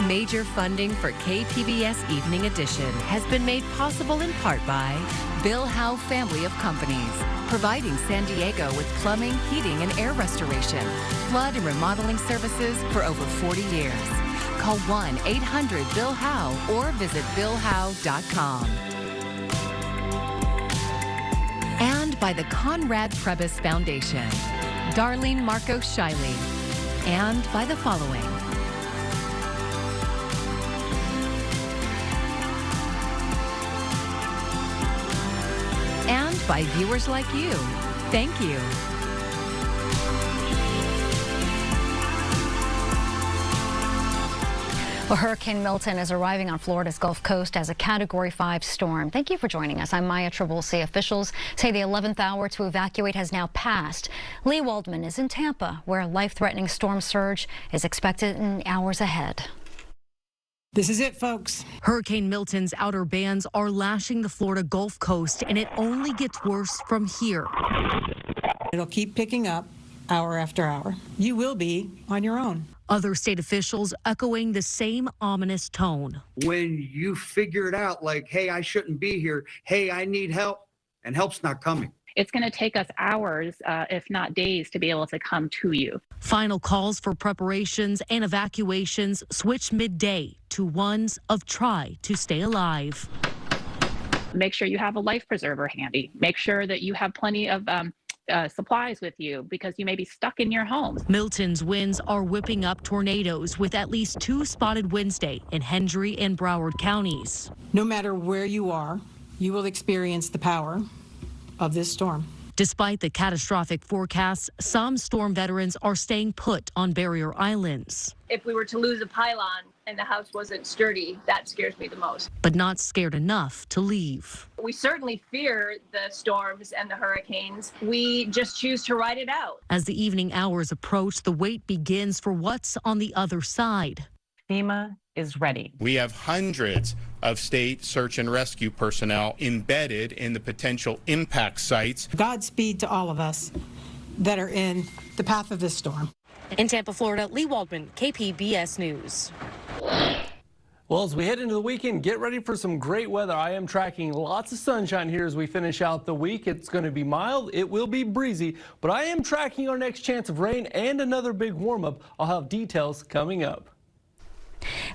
Major funding for KPBS Evening Edition has been made possible in part by Bill Howe Family of Companies, providing San Diego with plumbing, heating, and air restoration, flood and remodeling services for over 40 years. Call 1-800-BILL-HOWE or visit billhowe.com. And by the Conrad Trebas Foundation, Darlene Marco Shiley, and by the following. And by viewers like you. Thank you. Well, Hurricane Milton is arriving on Florida's Gulf Coast as a Category 5 storm. Thank you for joining us. I'm Maya Trabulsi. Officials say the 11th hour to evacuate has now passed. Lee Waldman is in Tampa, where a life-threatening storm surge is expected in hours ahead. This is it, folks. Hurricane Milton's outer bands are lashing the Florida Gulf Coast, and it only gets worse from here. It'll keep picking up hour after hour. You will be on your own. Other state officials echoing the same ominous tone. When you figure it out, like, hey, I shouldn't be here. Hey, I need help, and help's not coming. It's going to take us hours, if not days, to be able to come to you. Final calls for preparations and evacuations switched midday to ones of try to stay alive. Make sure you have a life preserver handy. Make sure that you have plenty of supplies with you because you may be stuck in your home. Milton's winds are whipping up tornadoes with at least 2 spotted Wednesday in Hendry and Broward counties. No matter where you are, you will experience the power of this storm. Despite the catastrophic forecasts, some storm veterans are staying put on barrier islands. If we were to lose a pylon and the house wasn't sturdy, that scares me the most. But not scared enough to leave. We certainly fear the storms and the hurricanes. We just choose to ride it out. As the evening hours approach, the wait begins for what's on the other side. FEMA is ready. We have hundreds of state search and rescue personnel embedded in the potential impact sites. Godspeed to all of us that are in the path of this storm. In Tampa, Florida, Lee Waldman, KPBS News. Well, as we head into the weekend, get ready for some great weather. I am tracking lots of sunshine here as we finish out the week. It's going to be mild. It will be breezy, but I am tracking our next chance of rain and another big warm-up. I'll have details coming up.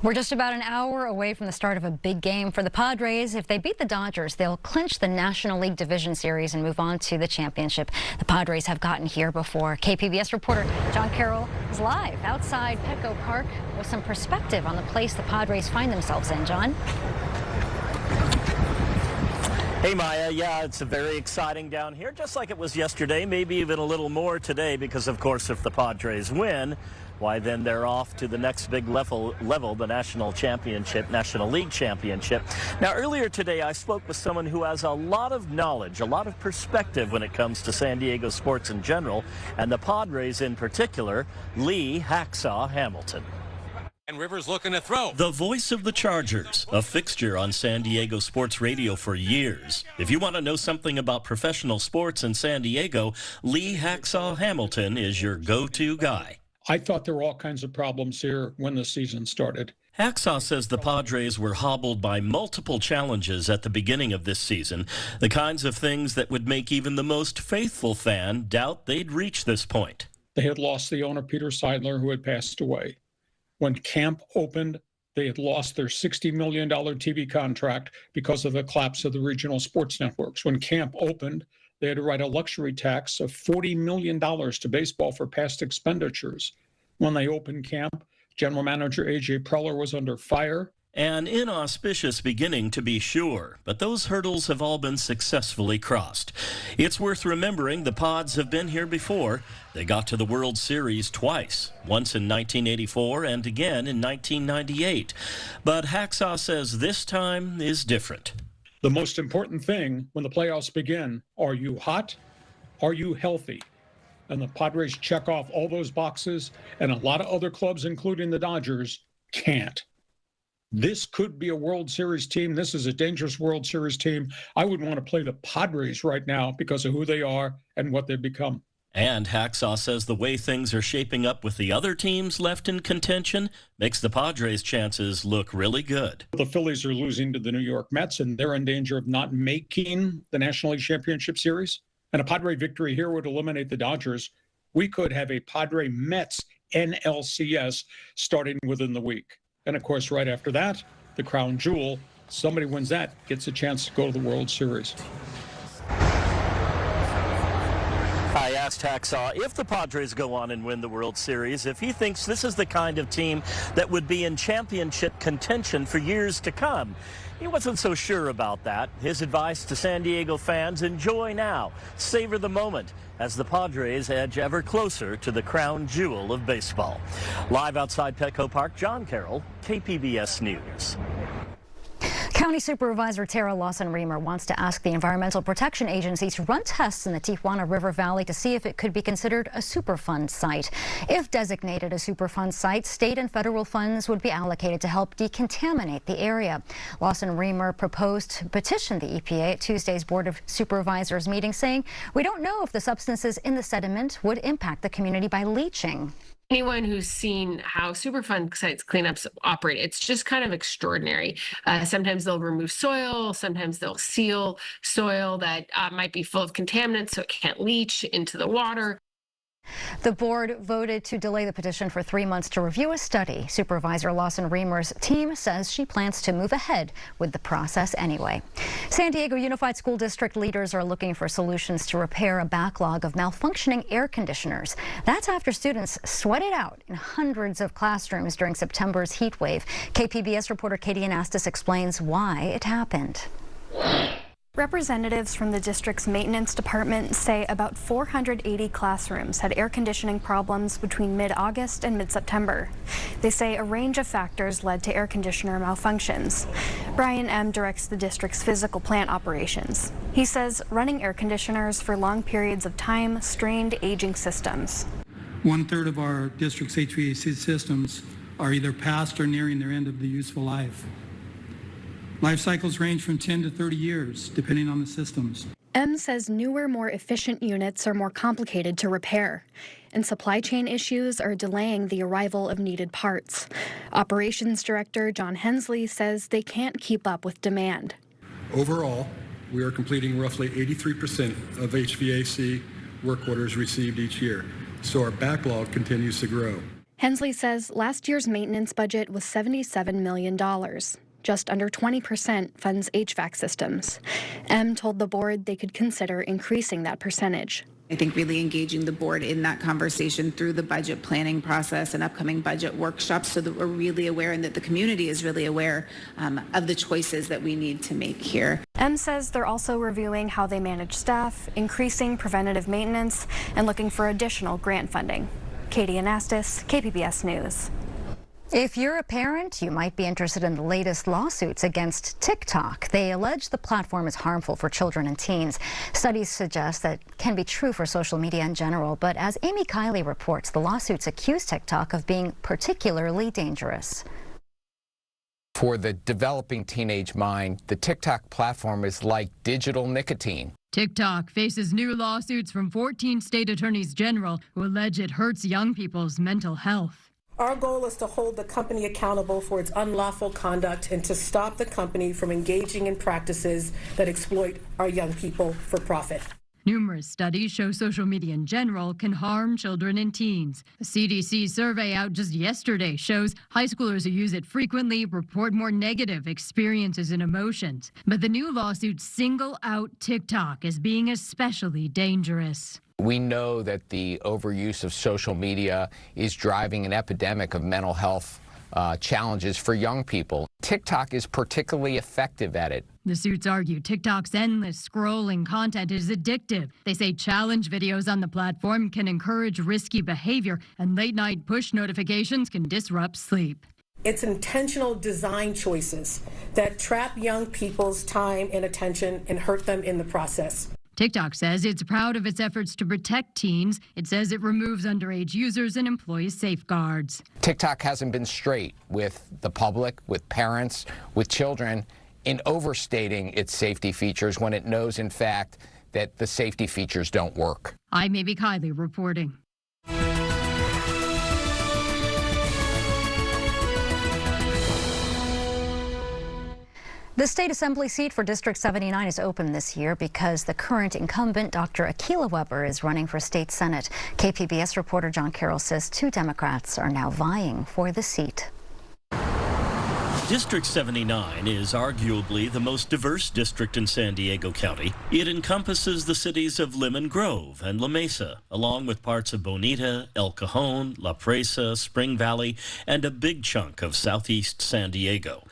We're just about an hour away from the start of a big game for the Padres. If they beat the Dodgers, they'll clinch the National League Division Series and move on to the championship. The Padres have gotten here before. KPBS reporter John Carroll is live outside Petco Park with some perspective on the place the Padres find themselves in. John? Hey, Maya. Yeah, it's very exciting down here, just like it was yesterday, maybe even a little more today, because, of course, if the Padres win, why, then they're off to the next big level, the National League Championship. Now, earlier today, I spoke with someone who has a lot of knowledge, a lot of perspective when it comes to San Diego sports in general, and the Padres in particular, Lee Hacksaw Hamilton. And Rivers looking to throw. The voice of the Chargers, a fixture on San Diego sports radio for years. If you want to know something about professional sports in San Diego, Lee Hacksaw Hamilton is your go-to guy. I thought there were all kinds of problems here when the season started. Hacksaw says the Padres were hobbled by multiple challenges at the beginning of this season, the kinds of things that would make even the most faithful fan doubt they'd reach this point. They had lost the owner, Peter Seidler, who had passed away. When camp opened, they had lost their $60 million TV contract because of the collapse of the regional sports networks. When camp opened, they had to write a luxury tax of $40 million to baseball for past expenditures. When they opened camp, general manager A.J. Preller was under fire. An inauspicious beginning, to be sure, but those hurdles have all been successfully crossed. It's worth remembering the Pods have been here before. They got to the World Series twice, once in 1984 and again in 1998. But Hacksaw says this time is different. The most important thing when the playoffs begin, are you hot? Are you healthy? And the Padres check off all those boxes, and a lot of other clubs, including the Dodgers, can't. This could be a World Series team. This is a dangerous World Series team. I would want to play the Padres right now because of who they are and what they've become. And Hacksaw says the way things are shaping up with the other teams left in contention makes the Padres' chances look really good. The Phillies are losing to the New York Mets, and they're in danger of not making the National League Championship Series. And a Padre victory here would eliminate the Dodgers. We could have a Padre Mets NLCS starting within the week. And of course, right after that, the crown jewel. Somebody wins that, gets a chance to go to the World Series. I asked Hacksaw if the Padres go on and win the World Series, if he thinks this is the kind of team that would be in championship contention for years to come. He wasn't so sure about that. His advice to San Diego fans: enjoy now, savor the moment, as the Padres edge ever closer to the crown jewel of baseball. Live outside Petco Park, John Carroll, KPBS News. County Supervisor Tara Lawson-Remer wants to ask the Environmental Protection Agency to run tests in the Tijuana River Valley to see if it could be considered a Superfund site. If designated a Superfund site, state and federal funds would be allocated to help decontaminate the area. Lawson-Remer proposed to petition the EPA at Tuesday's Board of Supervisors meeting, saying, "We don't know if the substances in the sediment would impact the community by leaching." Anyone who's seen how Superfund sites cleanups operate, it's just kind of extraordinary. Sometimes they'll remove soil, sometimes they'll seal soil that might be full of contaminants so it can't leach into the water. The board voted to delay the petition for 3 months to review a study. Supervisor Lawson-Remer's team says she plans to move ahead with the process anyway. San Diego Unified School District leaders are looking for solutions to repair a backlog of malfunctioning air conditioners. That's after students sweat it out in hundreds of classrooms during September's heat wave. KPBS reporter Katie Anastas explains why it happened. Representatives from the district's maintenance department say about 480 classrooms had air conditioning problems between mid-August and mid-September. They say a range of factors led to air conditioner malfunctions. Brian M. directs the district's physical plant operations. He says running air conditioners for long periods of time strained aging systems. 1/3 of our district's HVAC systems are either past or nearing their end of the useful life. Life cycles range from 10 to 30 years, depending on the systems. M says newer, more efficient units are more complicated to repair, and supply chain issues are delaying the arrival of needed parts. Operations Director John Hensley says they can't keep up with demand. Overall, we are completing roughly 83% of HVAC work orders received each year, so our backlog continues to grow. Hensley says last year's maintenance budget was $77 million. Just under 20% funds HVAC systems. M told the board they could consider increasing that percentage. I think really engaging the board in that conversation through the budget planning process and upcoming budget workshops so that we're really aware and that the community is really aware of the choices that we need to make here. M says they're also reviewing how they manage staff, increasing preventative maintenance, and looking for additional grant funding. Katie Anastas, KPBS News. If you're a parent, you might be interested in the latest lawsuits against TikTok. They allege the platform is harmful for children and teens. Studies suggest that can be true for social media in general, but as Amy Kiley reports, the lawsuits accuse TikTok of being particularly dangerous. For the developing teenage mind, the TikTok platform is like digital nicotine. TikTok faces new lawsuits from 14 state attorneys general who allege it hurts young people's mental health. Our goal is to hold the company accountable for its unlawful conduct and to stop the company from engaging in practices that exploit our young people for profit. Numerous studies show social media in general can harm children and teens. A CDC survey out just yesterday shows high schoolers who use it frequently report more negative experiences and emotions. But the new lawsuits single out TikTok as being especially dangerous. We know that the overuse of social media is driving an epidemic of mental health challenges for young people. TikTok is particularly effective at it. The suits argue TikTok's endless scrolling content is addictive. They say challenge videos on the platform can encourage risky behavior, and late-night push notifications can disrupt sleep. It's intentional design choices that trap young people's time and attention and hurt them in the process. TikTok says it's proud of its efforts to protect teens. It says it removes underage users and employs safeguards. TikTok hasn't been straight with the public, with parents, with children, in overstating its safety features when it knows, in fact, that the safety features don't work. I'm Amy Kiley reporting. The state assembly seat for District 79 is open this year because the current incumbent, Dr. Akilah Weber, is running for state senate. KPBS reporter John Carroll says 2 Democrats are now vying for the seat. District 79 is arguably the most diverse district in San Diego County. It encompasses the cities of Lemon Grove and La Mesa, along with parts of Bonita, El Cajon, La Presa, Spring Valley, and a big chunk of southeast San Diego.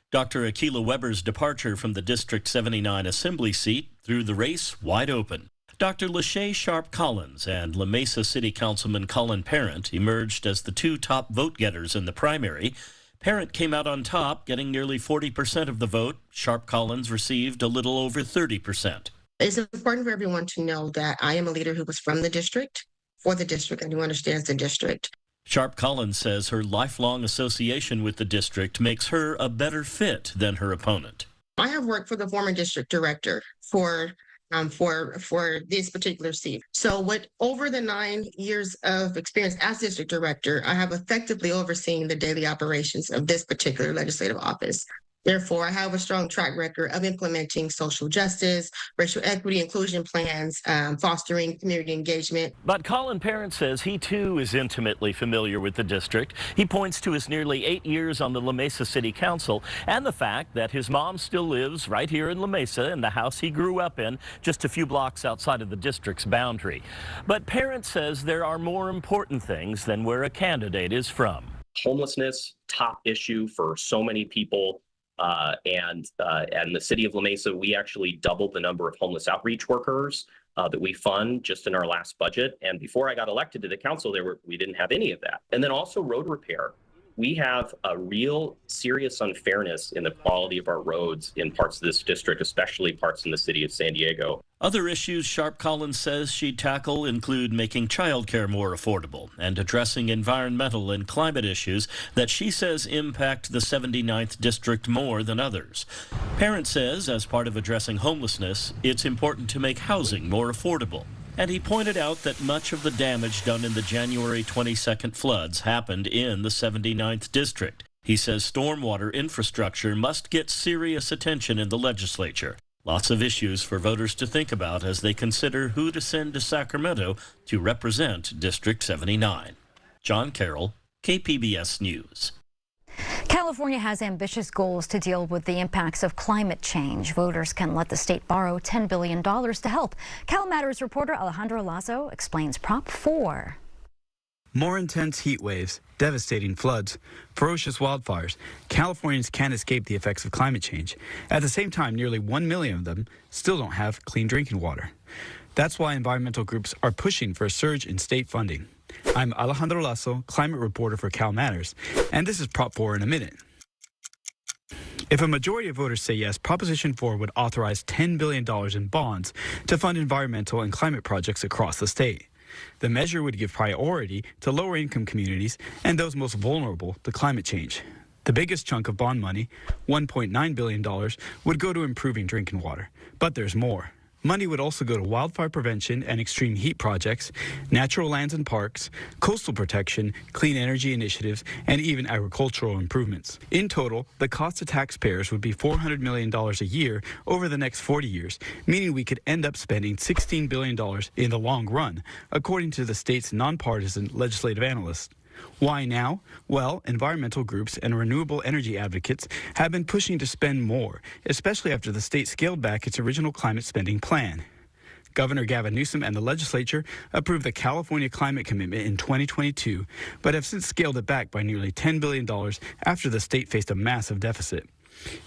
Dr. Akilah Weber's departure from the District 79 assembly seat threw the race wide open. Dr. Lachey Sharp Collins and La Mesa City Councilman Colin Parent emerged as the 2 top vote-getters in the primary. Parent came out on top, getting nearly 40% of the vote. Sharp Collins received a little over 30%. It's important for everyone to know that I am a leader who was from the district, for the district, and who understands the district. Sharp Collins says her lifelong association with the district makes her a better fit than her opponent. I have worked for the former district director for this particular seat. So over the 9 years of experience as district director, I have effectively overseen the daily operations of this particular legislative office. Therefore, I have a strong track record of implementing social justice, racial equity, inclusion plans, fostering community engagement. But Colin Parent says he too is intimately familiar with the district. He points to his nearly 8 years on the La Mesa City Council and the fact that his mom still lives right here in La Mesa in the house he grew up in, just a few blocks outside of the district's boundary. But Parent says there are more important things than where a candidate is from. Homelessness, top issue for so many people. And in the city of La Mesa, we actually doubled the number of homeless outreach workers that we fund just in our last budget. And before I got elected to the council, we didn't have any of that. And then also road repair. We have a real serious unfairness in the quality of our roads in parts of this district, especially parts in the city of San Diego. Other issues Sharp Collins says she'd tackle include making childcare more affordable and addressing environmental and climate issues that she says impact the 79th district more than others. Parent says as part of addressing homelessness, it's important to make housing more affordable. And he pointed out that much of the damage done in the January 22nd floods happened in the 79th district. He says stormwater infrastructure must get serious attention in the legislature. Lots of issues for voters to think about as they consider who to send to Sacramento to represent District 79. John Carroll, KPBS News. California has ambitious goals to deal with the impacts of climate change. Voters can let the state borrow $10 billion to help. Cal Matters reporter Alejandro Lazo explains Prop 4. More intense heat waves, devastating floods, ferocious wildfires. Californians can't escape the effects of climate change. At the same time, nearly 1 million of them still don't have clean drinking water. That's why environmental groups are pushing for a surge in state funding. I'm Alejandro Lazo, climate reporter for Cal Matters, and this is Prop 4 in a minute. If a majority of voters say yes, Proposition 4 would authorize $10 billion in bonds to fund environmental and climate projects across the state. The measure would give priority to lower-income communities and those most vulnerable to climate change. The biggest chunk of bond money, $1.9 billion, would go to improving drinking water. But there's more. Money would also go to wildfire prevention and extreme heat projects, natural lands and parks, coastal protection, clean energy initiatives, and even agricultural improvements. In total, the cost to taxpayers would be $400 million a year over the next 40 years, meaning we could end up spending $16 billion in the long run, according to the state's nonpartisan legislative analysts. Why now? Well, environmental groups and renewable energy advocates have been pushing to spend more, especially after the state scaled back its original climate spending plan. Governor Gavin Newsom and the legislature approved the California climate commitment in 2022, but have since scaled it back by nearly $10 billion after the state faced a massive deficit.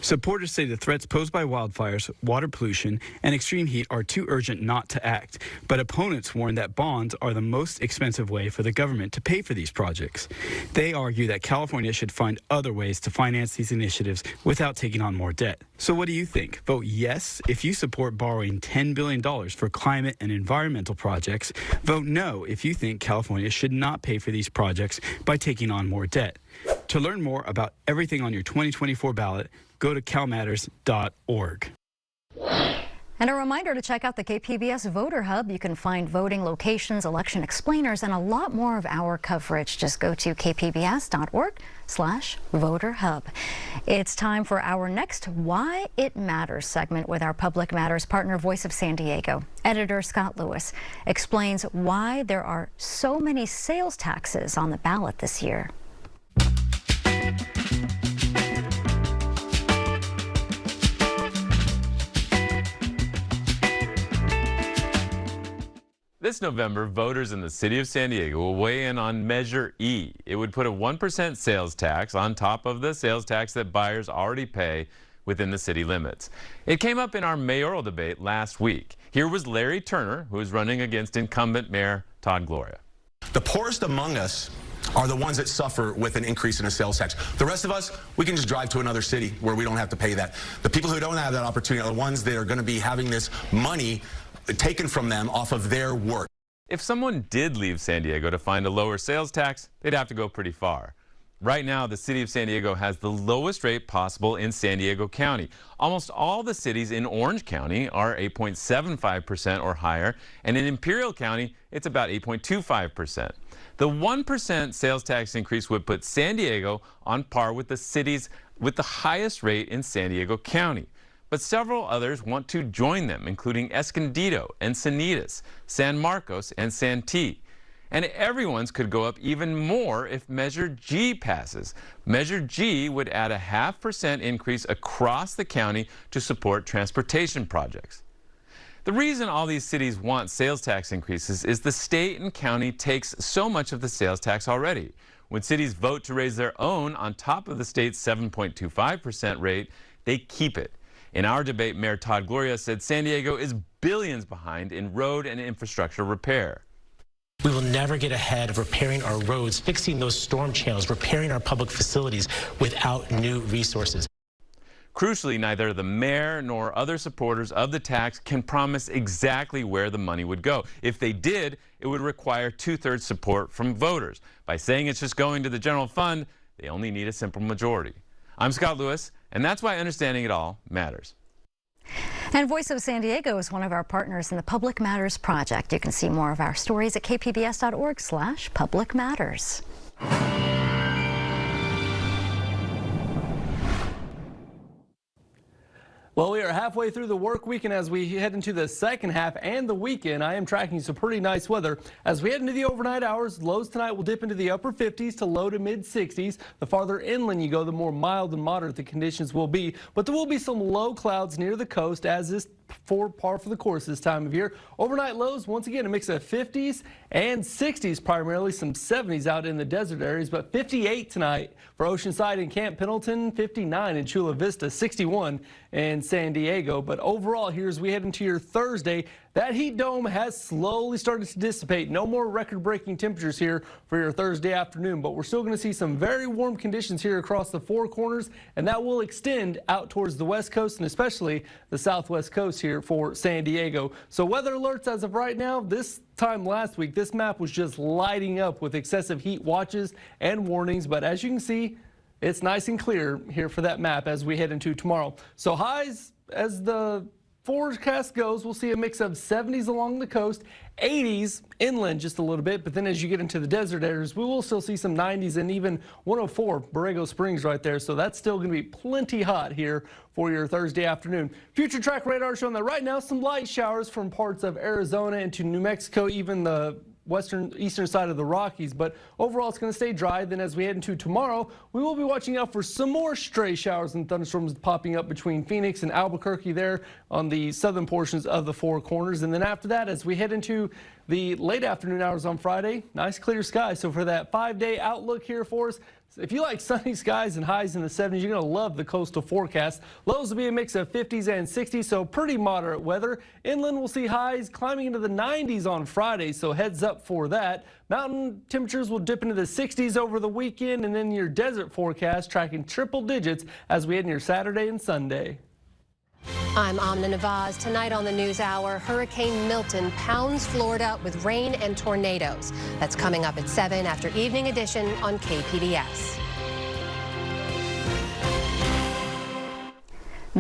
Supporters say the threats posed by wildfires, water pollution, and extreme heat are too urgent not to act, but opponents warn that bonds are the most expensive way for the government to pay for these projects. They argue that California should find other ways to finance these initiatives without taking on more debt. So what do you think? Vote yes if you support borrowing $10 billion for climate and environmental projects. Vote no if you think California should not pay for these projects by taking on more debt. To learn more about everything on your 2024 ballot, go to calmatters.org. And a reminder to check out the KPBS Voter Hub. You can find voting locations, election explainers, and a lot more of our coverage. Just go to kpbs.org/voterhub. It's time for our next Why It Matters segment with our Public Matters partner, Voice of San Diego. Editor Scott Lewis explains why there are so many sales taxes on the ballot this year. This November, voters in the city of San Diego will weigh in on Measure E. It would put a 1% sales tax on top of the sales tax that buyers already pay within the city limits. It came up in our mayoral debate last week. Here was Larry Turner, who is running against incumbent Mayor Todd Gloria. The poorest among us are the ones that suffer with an increase in a sales tax. The rest of us, we can just drive to another city where we don't have to pay that. The people who don't have that opportunity are the ones that are going to be having this money taken from them off of their work. If someone did leave San Diego to find a lower sales tax, they'd have to go pretty far. Right now, the city of San Diego has the lowest rate possible in San Diego County. Almost all the cities in Orange County are 8.75% or higher, and in Imperial County, it's about 8.25%. The 1% sales tax increase would put San Diego on par with the cities with the highest rate in San Diego County. But several others want to join them, including Escondido, Encinitas, San Marcos, and Santee. And everyone's could go up even more if Measure G passes. Measure G would add a 0.5% increase across the county to support transportation projects. The reason all these cities want sales tax increases is the state and county takes so much of the sales tax already. When cities vote to raise their own on top of the state's 7.25% rate, they keep it. In our debate, Mayor Todd Gloria said San Diego is billions behind in road and infrastructure repair. We will never get ahead of repairing our roads, fixing those storm channels, repairing our public facilities without new resources. Crucially, neither the mayor nor other supporters of the tax can promise exactly where the money would go. If they did, it would require 2/3 support from voters. By saying it's just going to the general fund, they only need a simple majority. I'm Scott Lewis, and that's why understanding it all matters. And Voice of San Diego is one of our partners in the Public Matters Project. You can see more of our stories at kpbs.org/Public Matters. Well, we are halfway through the work week, and as we head into the second half and the weekend, I am tracking some pretty nice weather. As we head into the overnight hours, lows tonight will dip into the upper 50s to low to mid 60s. The farther inland you go, the more mild and moderate the conditions will be. But there will be some low clouds near the coast, as is for par for the course this time of year. Overnight lows, once again, a mix of 50s and 60s, primarily some 70s out in the desert areas, but 58 tonight for Oceanside and Camp Pendleton, 59 in Chula Vista, 61 in San Diego. But overall, here as we head into your Thursday, that heat dome has slowly started to dissipate. No more record-breaking temperatures here for your Thursday afternoon, but we're still going to see some very warm conditions here across the four corners, and that will extend out towards the west coast and especially the southwest coast here for San Diego. So weather alerts as of right now. This time last week, this map was just lighting up with excessive heat watches and warnings, but as you can see, it's nice and clear here for that map as we head into tomorrow. So highs, as the forecast goes, we'll see a mix of 70s along the coast, 80s inland just a little bit, but then as you get into the desert areas, we will still see some 90s and even 104 Borrego Springs right there. So that's still going to be plenty hot here for your Thursday afternoon. Future track radar showing that right now some light showers from parts of Arizona into New Mexico, even the eastern side of the Rockies, but overall it's going to stay dry. Then as we head into tomorrow, we will be watching out for some more stray showers and thunderstorms popping up between Phoenix and Albuquerque there on the southern portions of the four corners. And then after that, as we head into the late afternoon hours on Friday, nice clear skies. So for that 5-day outlook here for us, if you like sunny skies and highs in the 70s, you're going to love the coastal forecast. Lows will be a mix of 50s and 60s, so pretty moderate weather. Inland will see highs climbing into the 90s on Friday, so heads up for that. Mountain temperatures will dip into the 60s over the weekend, and then your desert forecast tracking triple digits as we head into your Saturday and Sunday. I'm Amna Navaz. Tonight on the News Hour, Hurricane Milton pounds Florida with rain and tornadoes. That's coming up at 7 after Evening Edition on KPBS.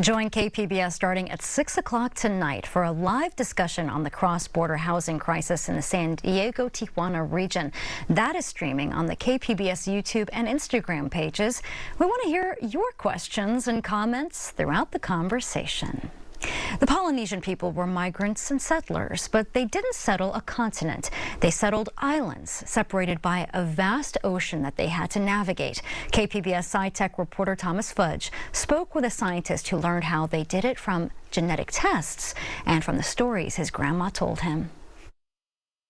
Join KPBS starting at 6 o'clock tonight for a live discussion on the cross-border housing crisis in the San Diego Tijuana region. That is streaming on the KPBS YouTube and Instagram pages. We want to hear your questions and comments throughout the conversation. The Polynesian people were migrants and settlers, but they didn't settle a continent. They settled islands separated by a vast ocean that they had to navigate. KPBS SciTech reporter Thomas Fudge spoke with a scientist who learned how they did it from genetic tests and from the stories his grandma told him.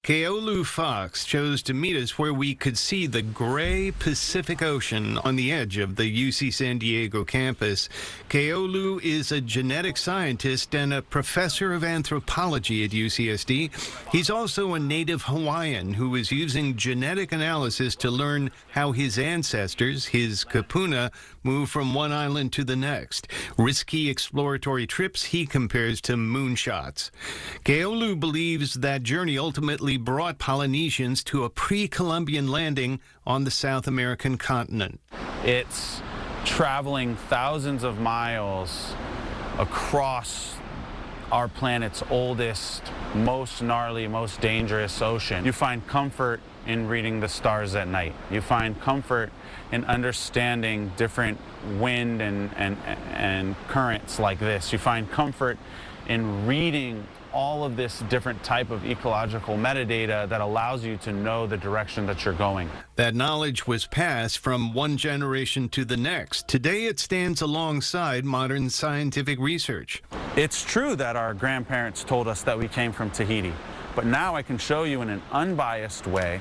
Keolu Fox chose to meet us where we could see the gray Pacific Ocean on the edge of the UC San Diego campus. Keolu is a genetic scientist and a professor of anthropology at UCSD. He's also a Native Hawaiian who is using genetic analysis to learn how his ancestors, his kapuna, moved from one island to the next. Risky exploratory trips he compares to moonshots. Keolu believes that journey ultimately brought Polynesians to a pre-Columbian landing on the South American continent. It's traveling thousands of miles across our planet's oldest, most gnarly, most dangerous ocean. You find comfort in reading the stars at night. You find comfort in understanding different wind and currents like this. You find comfort in reading all of this different type of ecological metadata that allows you to know the direction that you're going. That knowledge was passed from one generation to the next. Today it stands alongside modern scientific research. It's true that our grandparents told us that we came from Tahiti, but now I can show you in an unbiased way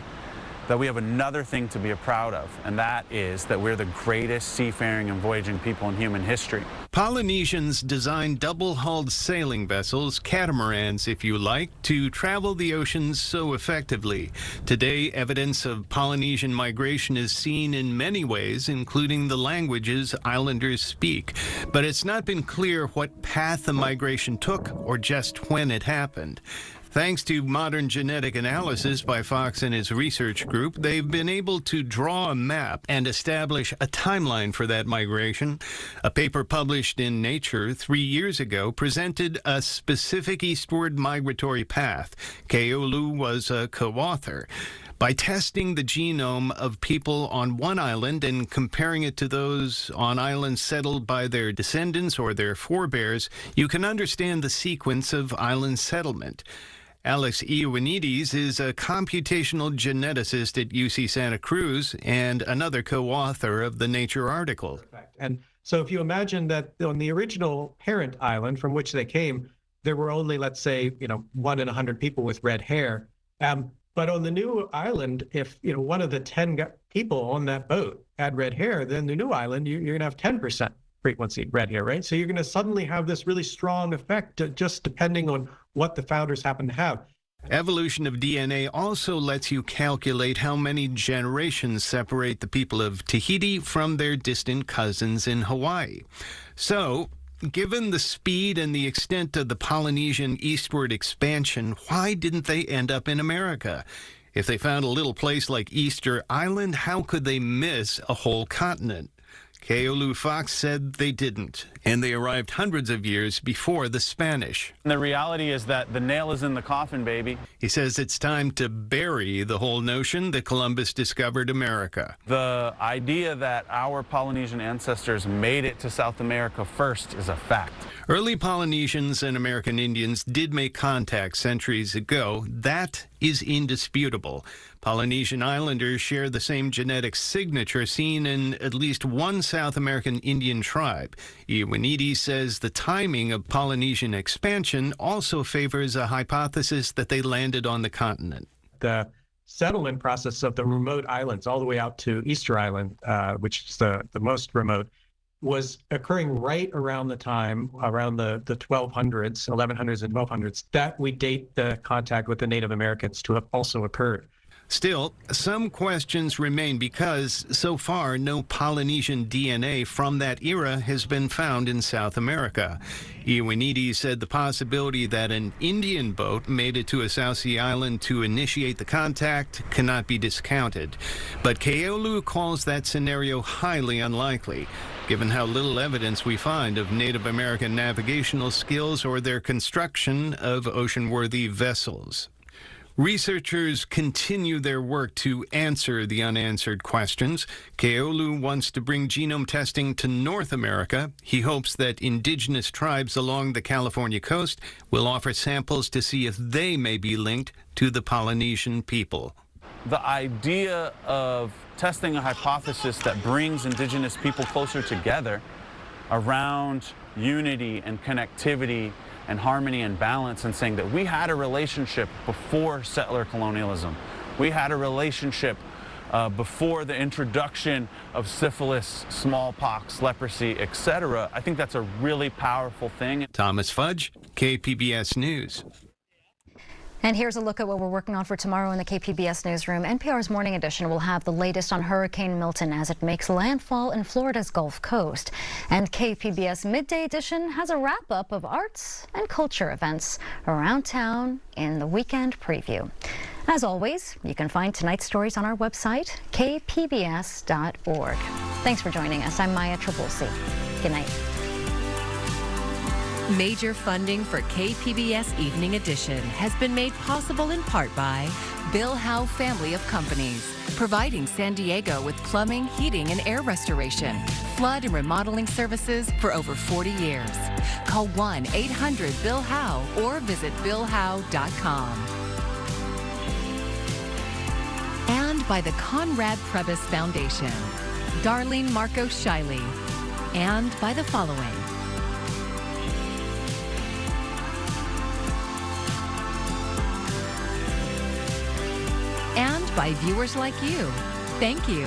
that we have another thing to be proud of, and that is that we're the greatest seafaring and voyaging people in human history. Polynesians designed double-hulled sailing vessels, catamarans if you like, to travel the oceans so effectively. Today, evidence of Polynesian migration is seen in many ways, including the languages islanders speak. But it's not been clear what path the migration took or just when it happened. Thanks to modern genetic analysis by Fox and his research group, they've been able to draw a map and establish a timeline for that migration. A paper published in Nature 3 years ago presented a specific eastward migratory path. Keolu was a co-author. By testing the genome of people on one island and comparing it to those on islands settled by their descendants or their forebears, you can understand the sequence of island settlement. Alex Ioannidis is a computational geneticist at UC Santa Cruz and another co-author of the Nature article. And so if you imagine that on the original parent island from which they came, there were only, let's say, 1 in 100 people with red hair. But on the new island, if one of the 10 people on that boat had red hair, then the new island, you're going to have 10% frequency red hair, right? So you're going to suddenly have this really strong effect just depending on what the founders happen to have. Evolution of DNA also lets you calculate how many generations separate the people of Tahiti from their distant cousins in Hawaii. So, given the speed and the extent of the Polynesian eastward expansion, why didn't they end up in America? If they found a little place like Easter Island, how could they miss a whole continent? Keolu Fox said they didn't, and they arrived hundreds of years before the Spanish. And the reality is that the nail is in the coffin, baby. He says it's time to bury the whole notion that Columbus discovered America. The idea that our Polynesian ancestors made it to South America first is a fact. Early Polynesians and American Indians did make contact centuries ago. That is indisputable. Polynesian islanders share the same genetic signature seen in at least one South American Indian tribe. Ioannidis says the timing of Polynesian expansion also favors a hypothesis that they landed on the continent. The settlement process of the remote islands all the way out to Easter Island, which is the most remote, was occurring right around the time, around the 1200s, 1100s and 1200s, that we date the contact with the Native Americans to have also occurred. Still, some questions remain because, so far, no Polynesian DNA from that era has been found in South America. Ioannidis said the possibility that an Indian boat made it to a South Sea island to initiate the contact cannot be discounted. But Keolu calls that scenario highly unlikely. given how little evidence we find of Native American navigational skills or their construction of ocean-worthy vessels. Researchers continue their work to answer the unanswered questions. Keolu wants to bring genome testing to North America. He hopes that indigenous tribes along the California coast will offer samples to see if they may be linked to the Polynesian people. The idea of testing a hypothesis that brings indigenous people closer together around unity and connectivity and harmony and balance, and saying that we had a relationship before settler colonialism. We had a relationship before the introduction of syphilis, smallpox, leprosy, etc. I think that's a really powerful thing. Thomas Fudge, KPBS News. And here's a look at what we're working on for tomorrow in the KPBS newsroom. NPR's Morning Edition will have the latest on Hurricane Milton as it makes landfall in Florida's Gulf Coast. And KPBS Midday Edition has a wrap-up of arts and culture events around town in the weekend preview. As always, you can find tonight's stories on our website, kpbs.org. Thanks for joining us. I'm Maya Trabulsi. Good night. Major funding for KPBS Evening Edition has been made possible in part by Bill Howe Family of Companies, providing San Diego with plumbing, heating, and air restoration, flood and remodeling services for over 40 years. Call 1-800-BILL-HOWE or visit billhowe.com. And by the Conrad Prebys Foundation, Darlene Marco Shiley, and by the following. And by viewers like you. Thank you.